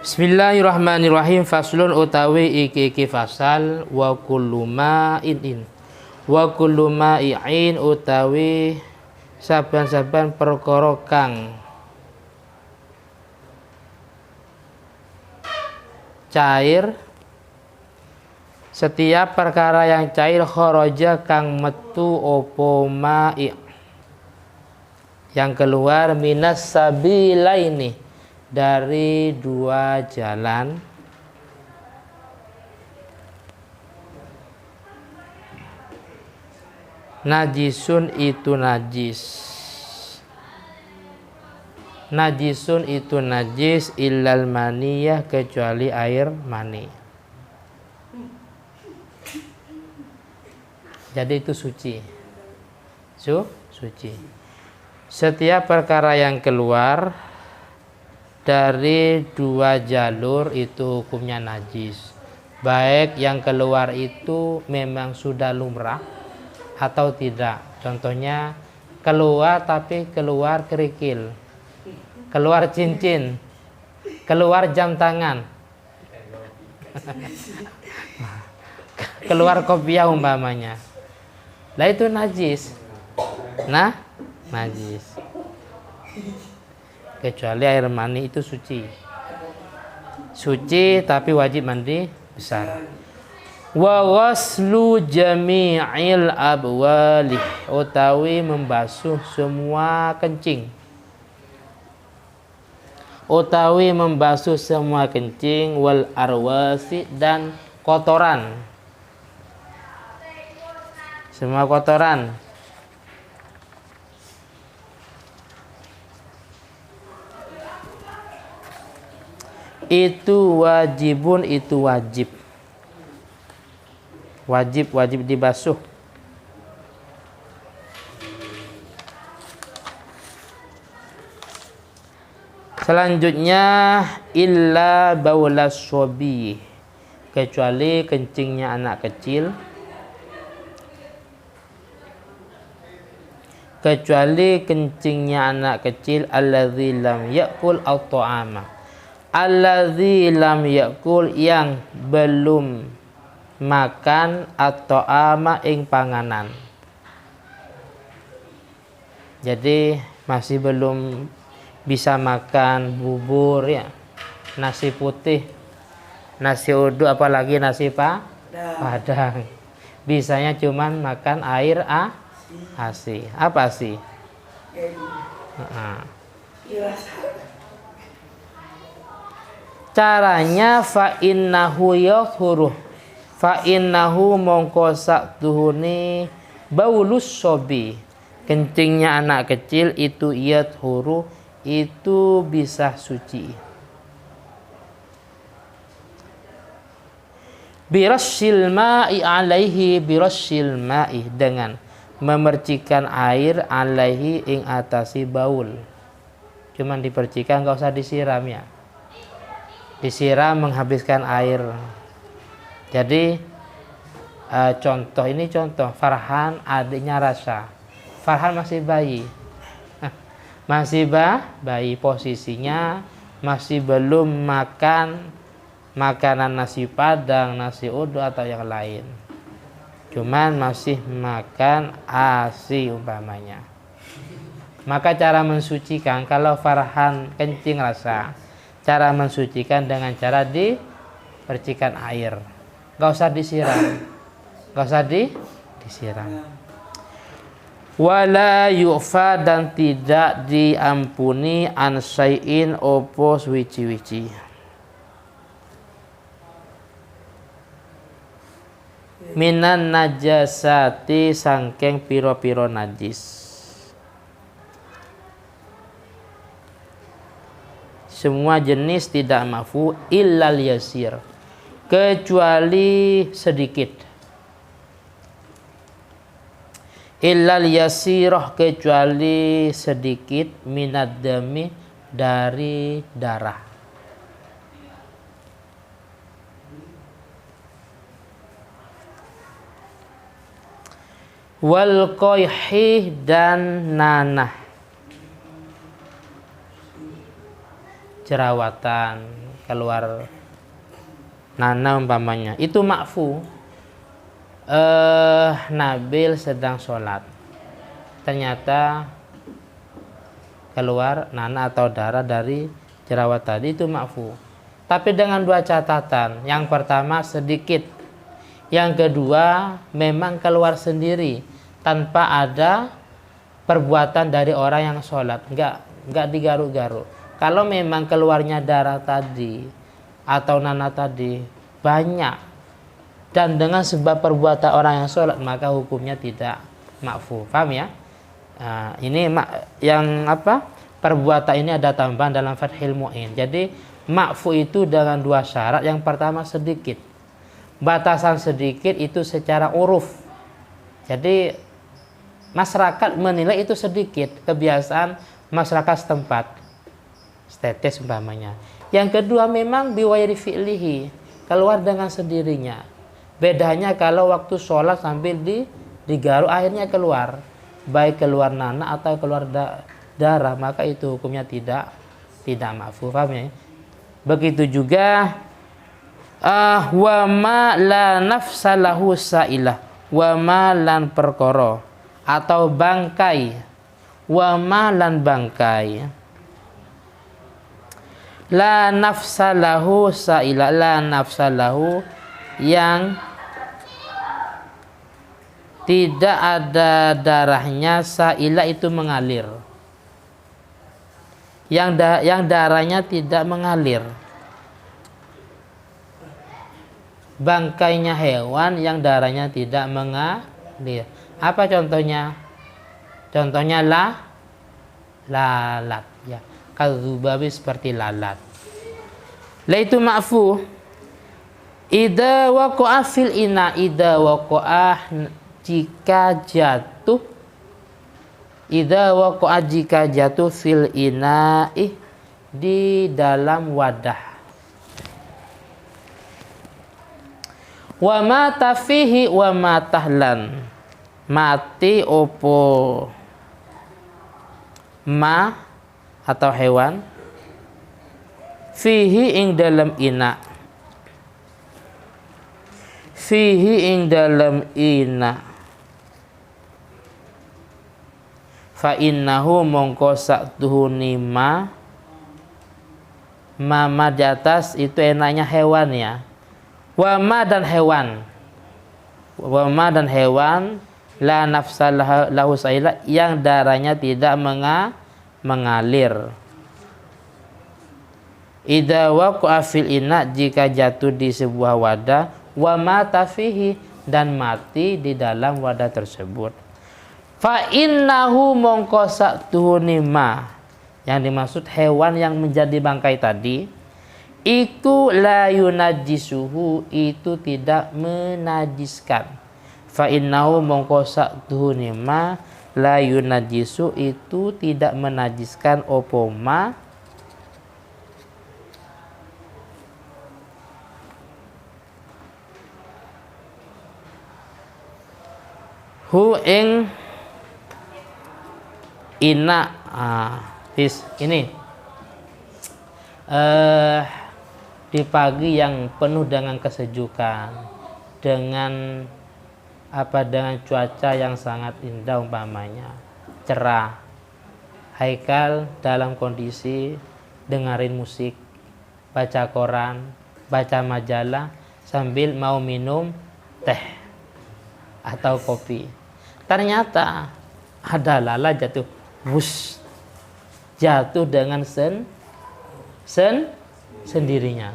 Bismillahirrahmanirrahim. Faslun utawi iki fasal wa kullu ma'in wa kullu ma'i'in utawi saban-saban perkara kang cair, setiap perkara yang cair kharaja kang metu opo ma'i yang keluar minas sabilaini dari dua jalan, najisun itu najis, najisun itu najis illal maniyah kecuali air mani. Jadi itu suci, suci. Setiap perkara yang keluar dari dua jalur itu hukumnya najis, baik yang keluar itu memang sudah lumrah atau tidak. Contohnya keluar tapi keluar kerikil, keluar cincin, keluar jam tangan, keluar kopiah umpamanya. Lah itu najis. Najis. Kecuali air mani itu suci. Suci tapi wajib mandi besar. Wa ghaslu jami'il abwali utawi membasuh semua kencing. Utawi membasuh semua kencing wal arwasi dan kotoran. Semua kotoran. Itu wajibun, itu wajib. Wajib dibasuh. Selanjutnya illa baulas sobi, kecuali kencingnya anak kecil. Kecuali kencingnya anak kecil alladzi lam yakul aw ta'ama, alladzi lam yakul yang belum makan atau ama ing panganan. Jadi masih belum bisa makan bubur ya, nasi putih, nasi uduk, apalagi nasi padang. Bisanya cuman makan air ASI. Apa sih? Caranya fa innahu yahuru, fa innahu mongko sakduhune baulus sobi, kencingnya anak kecil itu yathuru, itu bisa suci. Birassil ma'i alaihi, birassil ma'i dengan memercikan air alaihi ing atasi baul. Cuman dipercikan, enggak usah disiram ya. Disiram menghabiskan air. Jadi contoh Farhan adiknya Rasha. Farhan masih bayi. Masih bayi, posisinya masih belum makan makanan nasi padang, nasi uduk atau yang lain. Cuman masih makan ASI umpamanya. Maka cara mensucikan, kalau Farhan kencing Rasha, cara mensucikan dengan cara dipercikan air. Gak usah disiram. Gak usah disiram. Wala yu'fa dan tidak diampuni an syai'in opo suwici-wici. Minan najasati sangkeng piro-piro najis. Semua jenis tidak mafu illal yasir, kecuali sedikit. Illal yasirah, kecuali sedikit, minad dami, dari darah. Wal qayhi dan nanah, jerawatan. keluar nana umpamanya, itu ma'fu. Nabil sedang sholat, ternyata keluar nana atau darah dari jerawat tadi, itu ma'fu. Tapi dengan dua catatan. Yang pertama sedikit, yang kedua memang keluar sendiri tanpa ada perbuatan dari orang yang sholat, enggak digaruk-garuk. Kalau memang keluarnya darah tadi atau nana tadi banyak dan dengan sebab perbuatan orang yang sholat, maka hukumnya tidak ma'fu. Paham ya? Nah, ini yang apa? Perbuatan ini ada tambahan dalam Fathul Mu'in. Jadi ma'fu itu dengan dua syarat. Yang pertama sedikit. Batasan sedikit itu secara uruf. Jadi masyarakat menilai itu sedikit, kebiasaan masyarakat setempat. Tetes umpamanya. Yang kedua memang biwairi fi'lihi, keluar dengan sendirinya. Bedanya kalau waktu sholat sambil digaruk akhirnya keluar, baik keluar nana atau keluar darah, maka itu hukumnya tidak ma'fu. Paham ya? Begitu juga wa ma la nafsa lahu sa'ilah, wa ma lan perkara atau bangkai, wa ma lan bangkai. La nafsa lahu sa'ilah, la nafsa lahu yang tidak ada darahnya, sa'ilah itu mengalir, yang darahnya tidak mengalir. Bangkainya hewan yang darahnya tidak mengalir. Apa contohnya? Contohnya lalat ya. Kadzubabi seperti lalat. La itu ma'fu. Idza waqa'a fil ina, idza waqa'a jika jatuh, idza waqa'a jika jatuh fil ina'i di dalam wadah. Wa mata fihi wa matahlan, mati opo ma atau hewan, fihi ing dalam ina, fihi ing dalam ina, fa innahu mongko saktuhuni ma di atas itu enaknya hewan ya. Wama dan hewan, wama dan hewan, la nafsa lahu sa'ilah yang darahnya tidak mengalir. Idza waqa'a fil ina jika jatuh di sebuah wadah, wa mata fihi dan mati di dalam wadah tersebut. Fa innahu mongko saktuhuni ma, yang dimaksud hewan yang menjadi bangkai tadi, iku la yunajjisuhu, itu tidak menajiskan. Fa innahu mongko saktuhuni ma la yunajisu, itu tidak menajiskan opo ma hu ing ina. Ini di pagi yang penuh dengan kesejukan, dengan dengan cuaca yang sangat indah umpamanya, cerah, Haikal dalam kondisi dengerin musik, baca koran, baca majalah sambil mau minum teh atau kopi. Ternyata ada lalat jatuh, jatuh dengan sendirinya,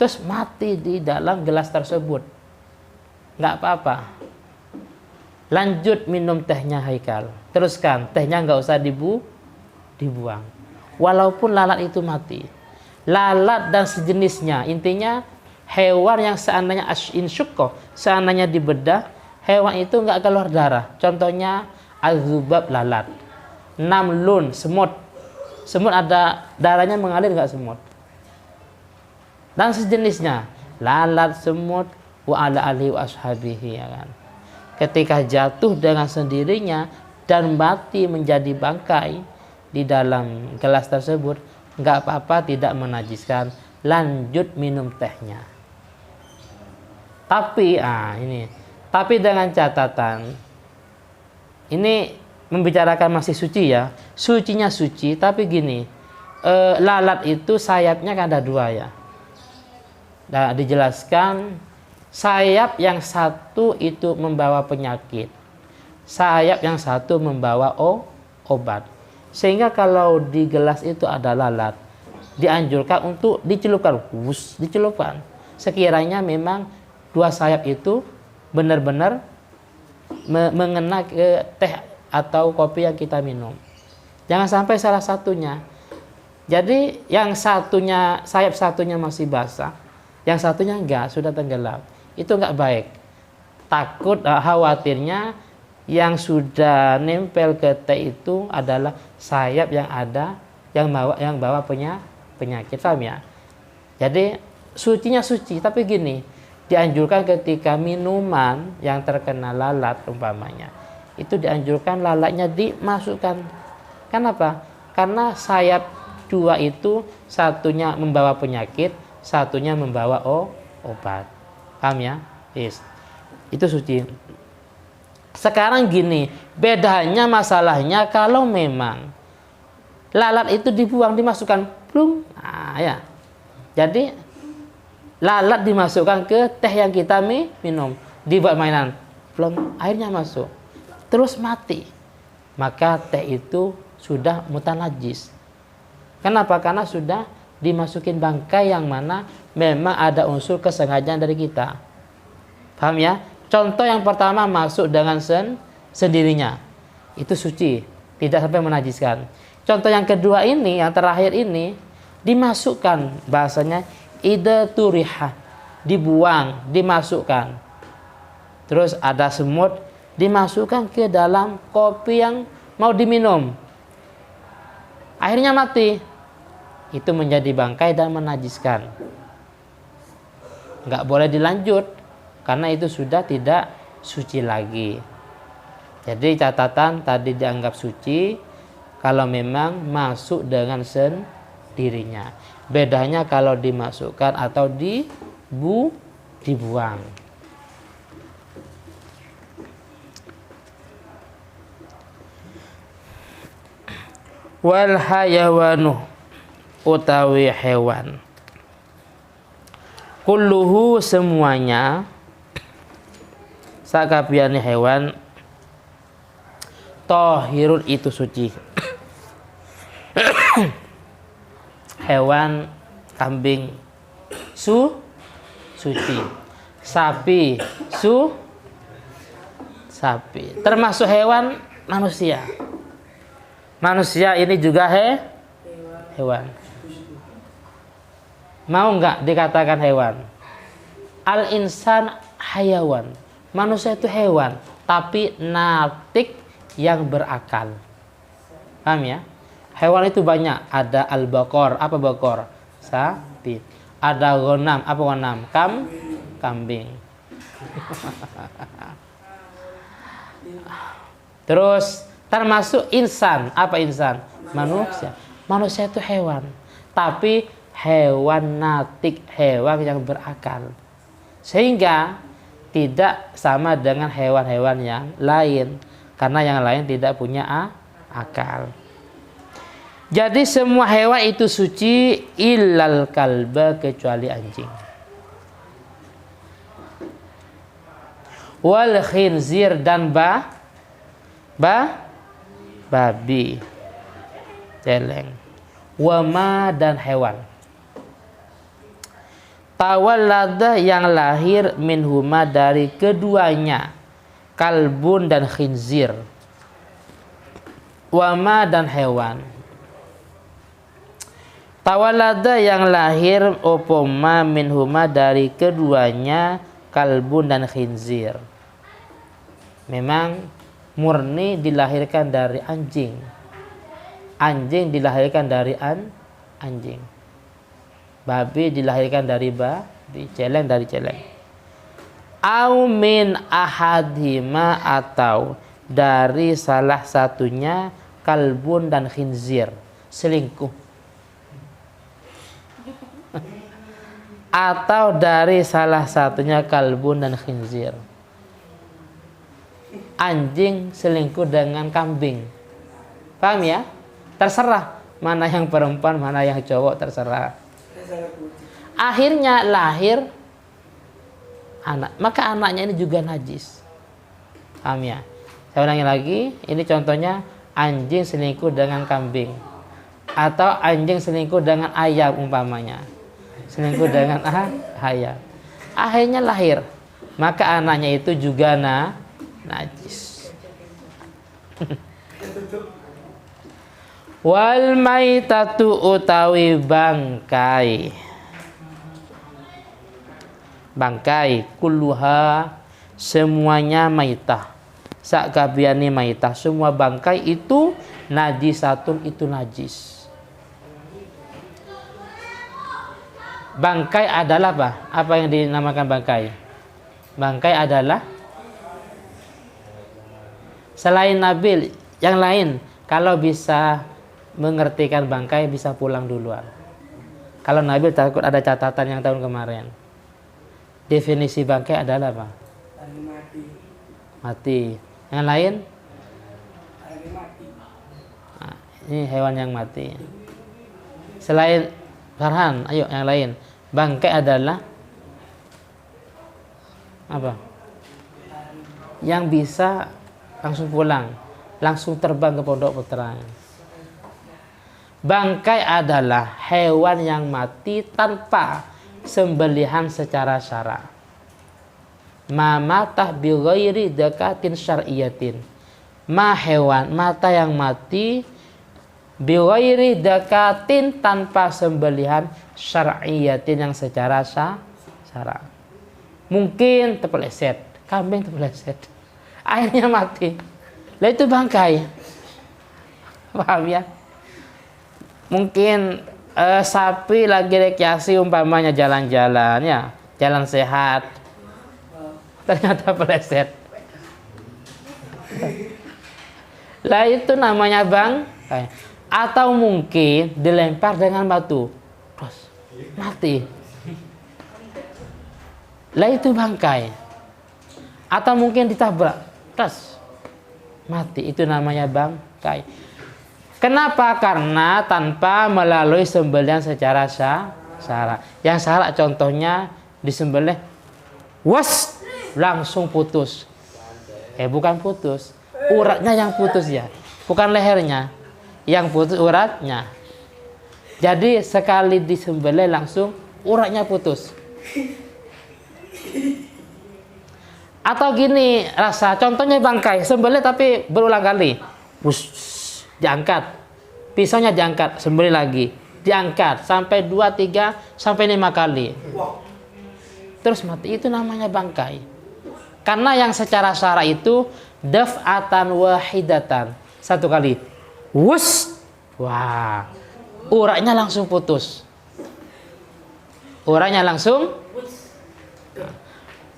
terus mati di dalam gelas tersebut. Nggak apa-apa, lanjut minum tehnya Haikal, teruskan, tehnya nggak usah dibuang walaupun lalat itu mati. Lalat dan sejenisnya, intinya hewan yang seandainya insyukko, seandainya dibedah, hewan itu nggak keluar darah. Contohnya azubab, lalat. Namlun, semut ada darahnya mengalir nggak semut? Dan sejenisnya, lalat, semut, wa ala alihi wa ashabihi, ya kan. Ketika jatuh dengan sendirinya dan mati menjadi bangkai di dalam gelas tersebut, nggak apa-apa, tidak menajiskan, lanjut minum tehnya. Tapi tapi dengan catatan ini membicarakan masih suci ya. Sucinya suci, tapi gini, lalat itu sayapnya kan ada dua ya. Nah, dijelaskan sayap yang satu itu membawa penyakit, sayap yang satu membawa obat. Sehingga kalau di gelas itu ada lalat, dianjurkan untuk dicelupkan, dicelupkan. Sekiranya memang dua sayap itu benar-benar mengena ke teh atau kopi yang kita minum. Jangan sampai salah satunya. Jadi yang satunya, sayap satunya masih basah, yang satunya enggak, sudah tenggelam. Itu enggak baik. Takut, khawatirnya yang sudah nempel ke teh itu adalah sayap yang ada yang bawa penyakit. Paham ya? Jadi sucinya suci, tapi gini, dianjurkan ketika minuman yang terkena lalat umpamanya, itu dianjurkan lalatnya dimasukkan. Kenapa? Karena sayap dua itu satunya membawa penyakit, satunya membawa obat. Paham ya? Yes. Itu suci. Sekarang gini, bedanya masalahnya kalau memang lalat itu dibuang, dimasukkan plung. Ya. Jadi lalat dimasukkan ke teh yang kita minum, dibuat mainan, plung, airnya masuk, terus mati. Maka teh itu sudah mutanajis. Kenapa? Karena sudah dimasukin bangkai yang mana memang ada unsur kesengajaan dari kita. Paham ya? Contoh yang pertama, masuk dengan sendirinya, itu suci, tidak sampai menajiskan. Contoh yang kedua ini, yang terakhir ini, dimasukkan, bahasanya ida turiha, dibuang, dimasukkan. Terus ada semut, dimasukkan ke dalam kopi yang mau diminum, akhirnya mati. Itu menjadi bangkai dan menajiskan. Nggak boleh dilanjut, karena itu sudah tidak suci lagi. Jadi catatan tadi dianggap suci kalau memang masuk dengan sendirinya. Bedanya kalau dimasukkan atau dibuang. Wal hayawanu utawi hewan, kulluhu semuanya, sakabiane hewan, tohirun itu suci. Hewan kambing suci, sapi sapi, termasuk hewan manusia. Manusia ini juga hewan. Mau nggak dikatakan hewan? Al insan hayawan. Manusia itu hewan, tapi natik yang berakal. Paham ya? Hewan itu banyak. Ada al-baqar. Apa baqar? Sapi. Ada ghanam. Apa ghanam? Kambing. Terus termasuk insan. Apa insan? Manusia. Manusia itu hewan, tapi hewan natik, hewan yang berakal. Sehingga tidak sama dengan hewan-hewan yang lain, karena yang lain tidak punya akal. Jadi semua hewan itu suci illal kalba, kecuali anjing. Wal khinzir, dan babi, celeng. Wama, dan hewan tawallada, yang lahir minhuma, dari keduanya, kalbun dan khinzir. Wama, dan hewan tawallada, yang lahir opoma minhuma, dari keduanya, kalbun dan khinzir. Memang murni dilahirkan dari anjing. Anjing dilahirkan dari anjing. Babi dilahirkan dari babi. Celeng dari celeng. Au min ahadhima, atau dari salah satunya, kalbun dan khinzir, selingkuh. atau dari salah satunya kalbun dan khinzir. Anjing selingkuh dengan kambing. Paham ya? Terserah mana yang perempuan, mana yang cowok, terserah. Akhirnya lahir anak, maka anaknya ini juga najis. Paham ya? Saya ulangi lagi, ini contohnya anjing selingkuh dengan kambing atau anjing selingkuh dengan ayam umpamanya. Selingkuh dengan ayam. Akhirnya lahir, maka anaknya itu juga najis. Wal maitatu utawi bangkai. Bangkai kulluha semuanya maitah. Sakabiani maitah, semua bangkai itu najisatun, itu najis. Bangkai adalah apa? Apa yang dinamakan bangkai? Bangkai adalah selain Nabil, yang lain kalau bisa mengertikan bangkai bisa pulang duluan. Kalau Nabil takut ada catatan yang tahun kemarin. Definisi bangkai adalah apa? Mati. Yang lain? Nah, ini hewan yang mati. Selain Farhan, ayo yang lain. Bangkai adalah apa? Yang bisa langsung pulang, langsung terbang ke pondok putra. Bangkai adalah hewan yang mati tanpa sembelihan secara syara. Mamatah bi ghairi dakatin syar'iyatin. Hewan mata yang mati bi ghairi dakatin tanpa sembelihan syar'iyatin yang secara syara. Mungkin terpeleset, kambing terpeleset, akhirnya mati. Lah itu bangkai. Paham ya? Mungkin sapi lagi rekreasi umpamanya jalan-jalan ya, jalan sehat, ternyata peleset. Lah itu namanya bangkai. Atau mungkin dilempar dengan batu, terus mati. Lah itu bangkai. Atau mungkin ditabrak, terus mati. Itu namanya bangkai. Kenapa? Karena tanpa melalui sembelihan secara syara. Yang syara contohnya disembelih, was, langsung putus. Bukan putus, uratnya yang putus ya, bukan lehernya, yang putus uratnya. Jadi sekali disembelih langsung uratnya putus. Atau gini rasa, contohnya bangkai, sembelih tapi berulang kali, diangkat, pisaunya diangkat, sembelih lagi, diangkat sampai 2, 3, sampai 5 kali, terus mati. Itu namanya bangkai. Karena yang secara syara itu daf'atan wahidatan, satu kali, wus, wah, uratnya langsung putus, uratnya langsung.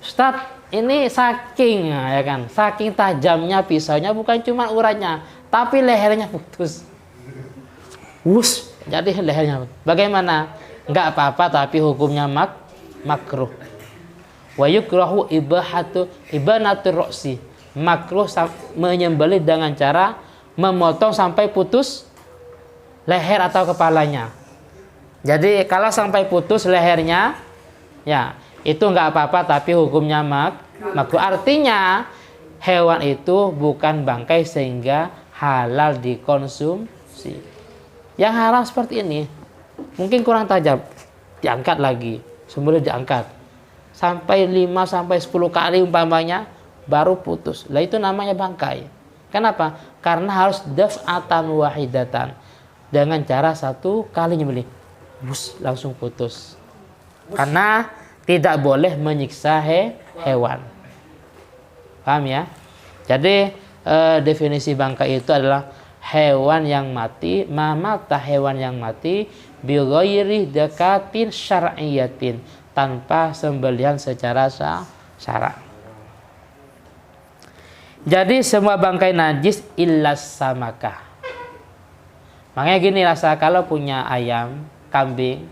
Ustaz, ini saking ya kan, saking tajamnya pisaunya, bukan cuma uratnya, tapi lehernya putus. Wus, jadi lehernya. Bagaimana? Enggak apa-apa, tapi hukumnya makruh. Wa yukrahu ibanatur roksi. Makruh menyembelih dengan cara memotong sampai putus leher atau kepalanya. Jadi kalau sampai putus lehernya, ya itu enggak apa-apa, tapi hukumnya makruh. Artinya hewan itu bukan bangkai sehingga halal dikonsumsi. Yang haram seperti ini, mungkin kurang tajam, diangkat lagi, sembelih diangkat sampai 5 sampai 10 kali umpamanya baru putus. Lah itu namanya bangkai. Kenapa? Karena harus daf'atan wahidatan, dengan cara satu kali nyembelih, langsung putus. Karena tidak boleh menyiksa hewan. Paham ya? Jadi definisi bangkai itu adalah hewan yang mati, mamata hewan yang mati bi ghairi dakatin syar'iyatin, tanpa sembelihan secara syara. Jadi semua bangkai najis illas samakah. Makanya gini rasa, kalau punya ayam, kambing,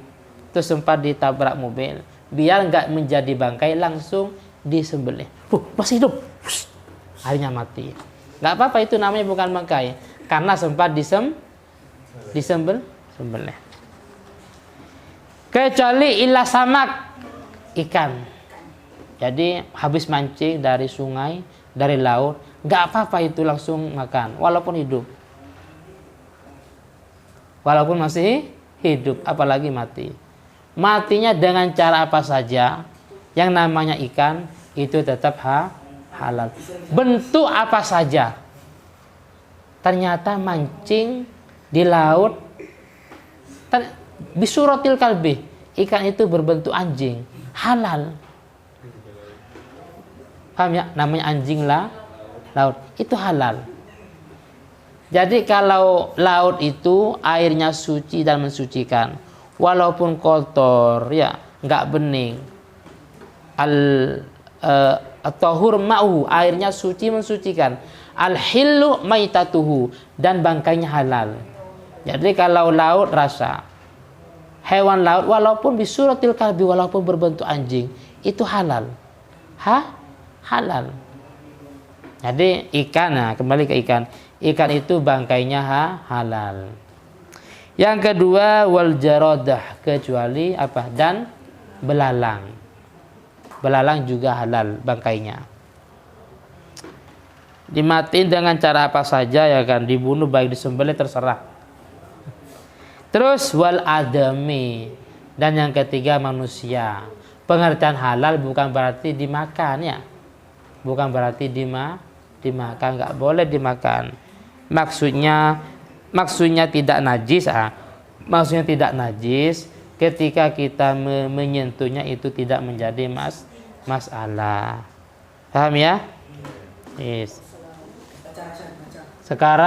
terus sempat ditabrak mobil, biar nggak menjadi bangkai langsung disembelih. Masih hidup, akhirnya mati. Nggak apa-apa, itu namanya bukan bangkai, karena sempat disembelih. Kecuali ilah samak, ikan. Jadi habis mancing dari sungai, dari laut, nggak apa-apa itu langsung makan, walaupun hidup. Walaupun masih hidup, apalagi mati. Matinya dengan cara apa saja, yang namanya ikan itu tetap halal. Bentuk apa saja. Ternyata mancing di laut, bisuratil kalbi, ikan itu berbentuk anjing, halal. Paham ya? Namanya anjing laut, itu halal. Jadi kalau laut itu airnya suci dan mensucikan, walaupun kotor, ya nggak bening. At-tahur ma'u, airnya suci mensucikan. Al-hillu maitatuhu, dan bangkainya halal. Jadi kalau laut rasa, hewan laut walaupun bisuratil kalbi, walaupun berbentuk anjing, itu halal. Halal. Jadi ikan, nah kembali ke ikan. Ikan itu bangkainya halal. Yang kedua, wal jaradah, kecuali apa? Dan belalang. Belalang juga halal bangkainya. Dimatiin dengan cara apa saja ya kan, dibunuh baik disembelih terserah. Terus wal adami, dan yang ketiga manusia. Pengertian halal bukan berarti dimakan ya. Bukan berarti dimakan, nggak boleh dimakan. Maksudnya tidak najis, maksudnya tidak najis ketika kita menyentuhnya itu tidak menjadi masalah. Paham ya? Yes. Sekarang